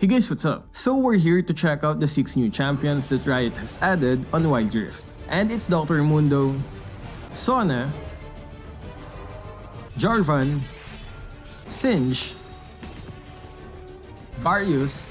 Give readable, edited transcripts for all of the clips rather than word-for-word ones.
Hey guys, what's up? So we're here to check out the 6 new champions that Riot has added on Wild Rift. And it's Dr. Mundo, Sona, Jarvan, Singe, Varus,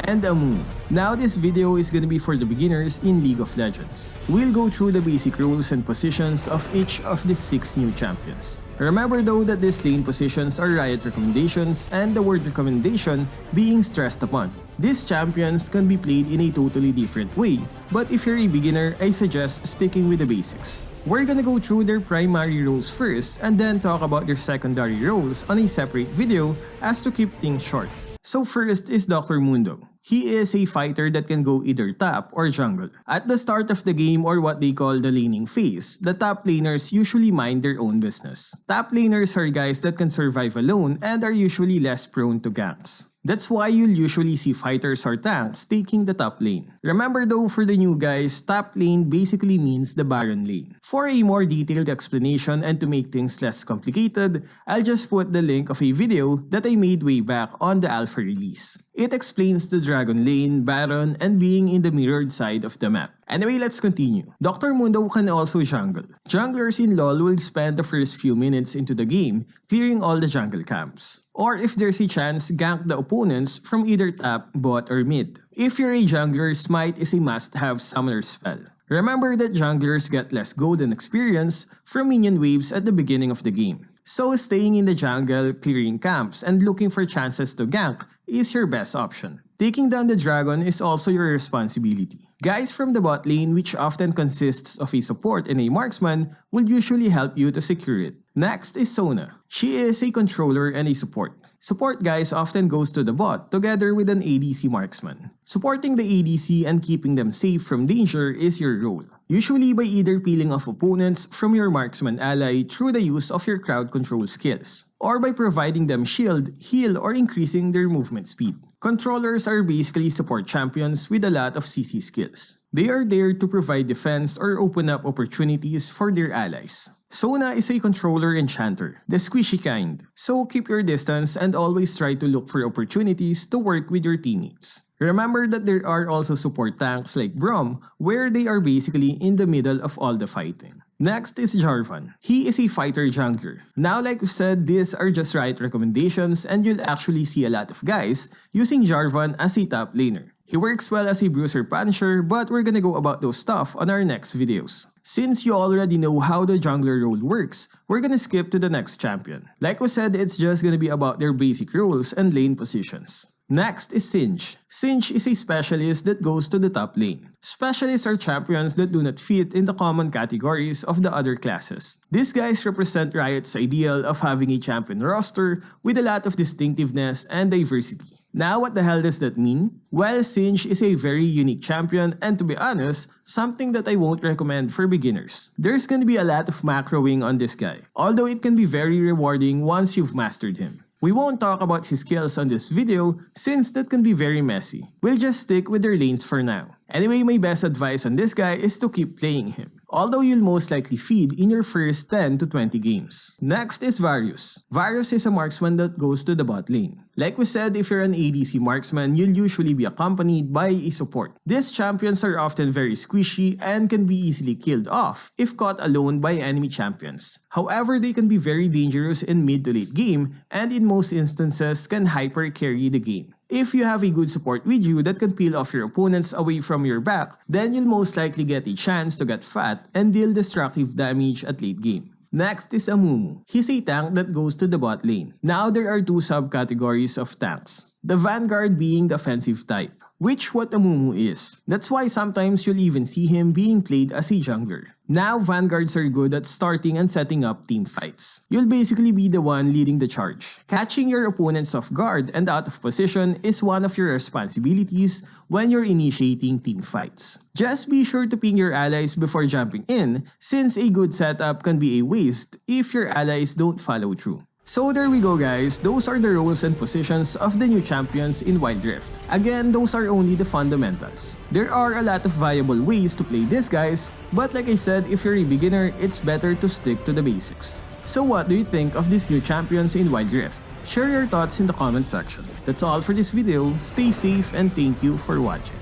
and Amumu. Now this video is gonna be for the beginners in League of Legends. We'll go through the basic roles and positions of each of the 6 new champions. Remember though that these lane positions are Riot recommendations and the word recommendation being stressed upon. These champions can be played in a totally different way, but if you're a beginner, I suggest sticking with the basics. We're gonna go through their primary roles first and then talk about their secondary roles on a separate video as to keep things short. So first is Dr. Mundo. He is a fighter that can go either top or jungle. At the start of the game or what they call the laning phase, the top laners usually mind their own business. Top laners are guys that can survive alone and are usually less prone to ganks. That's why you'll usually see fighters or tanks taking the top lane. Remember though, for the new guys, top lane basically means the Baron lane. For a more detailed explanation and to make things less complicated, I'll just put the link of a video that I made way back on the alpha release. It explains the Dragon lane, Baron, and being in the mirrored side of the map. Anyway, let's continue. Dr. Mundo can also jungle. Junglers in LoL will spend the first few minutes into the game clearing all the jungle camps. Or if there's a chance, gank the opponents from either top, bot, or mid. If you're a jungler, Smite is a must-have summoner spell. Remember that junglers get less gold and experience from minion waves at the beginning of the game. So staying in the jungle, clearing camps, and looking for chances to gank is your best option. Taking down the dragon is also your responsibility. Guys from the bot lane, which often consists of a support and a marksman, will usually help you to secure it. Next is Sona. She is a controller and a support. Support guys often goes to the bot together with an ADC marksman. Supporting the ADC and keeping them safe from danger is your role. Usually by either peeling off opponents from your marksman ally through the use of your crowd control skills, or by providing them shield, heal, or increasing their movement speed. Controllers are basically support champions with a lot of CC skills. They are there to provide defense or open up opportunities for their allies. Sona is a controller enchanter, the squishy kind, so keep your distance and always try to look for opportunities to work with your teammates. Remember that there are also support tanks like Braum, where they are basically in the middle of all the fighting. Next is Jarvan. He is a fighter jungler. Now like we said, these are just Riot recommendations and you'll actually see a lot of guys using Jarvan as a top laner. He works well as a bruiser punisher, but we're gonna go about those stuff on our next videos. Since you already know how the jungler role works, we're gonna skip to the next champion. Like we said, it's just gonna be about their basic roles and lane positions. Next is Singe. Singe is a specialist that goes to the top lane. Specialists are champions that do not fit in the common categories of the other classes. These guys represent Riot's ideal of having a champion roster with a lot of distinctiveness and diversity. Now what the hell does that mean? Well, Singe is a very unique champion and to be honest, something that I won't recommend for beginners. There's gonna be a lot of macroing on this guy, although it can be very rewarding once you've mastered him. We won't talk about his skills on this video since that can be very messy. We'll just stick with their lanes for now. Anyway, my best advice on this guy is to keep playing him, although you'll most likely feed in your first 10 to 20 games. Next is Varus. Varus is a marksman that goes to the bot lane. Like we said, if you're an ADC marksman, you'll usually be accompanied by a support. These champions are often very squishy and can be easily killed off if caught alone by enemy champions. However, they can be very dangerous in mid to late game and in most instances can hyper carry the game. If you have a good support with you that can peel off your opponents away from your back, then you'll most likely get a chance to get fat and deal destructive damage at late game. Next is Amumu. He's a tank that goes to the bot lane. Now there are two subcategories of tanks. The Vanguard being the offensive type, which what Amumu is. That's why sometimes you'll even see him being played as a jungler. Now Vanguards are good at starting and setting up team fights. You'll basically be the one leading the charge. Catching your opponents off guard and out of position is one of your responsibilities when you're initiating team fights. Just be sure to ping your allies before jumping in, since a good setup can be a waste if your allies don't follow through. So there we go guys, those are the roles and positions of the new champions in Wild Rift. Again, those are only the fundamentals. There are a lot of viable ways to play these guys, but like I said, if you're a beginner, it's better to stick to the basics. So what do you think of these new champions in Wild Rift? Share your thoughts in the comment section. That's all for this video. Stay safe and thank you for watching.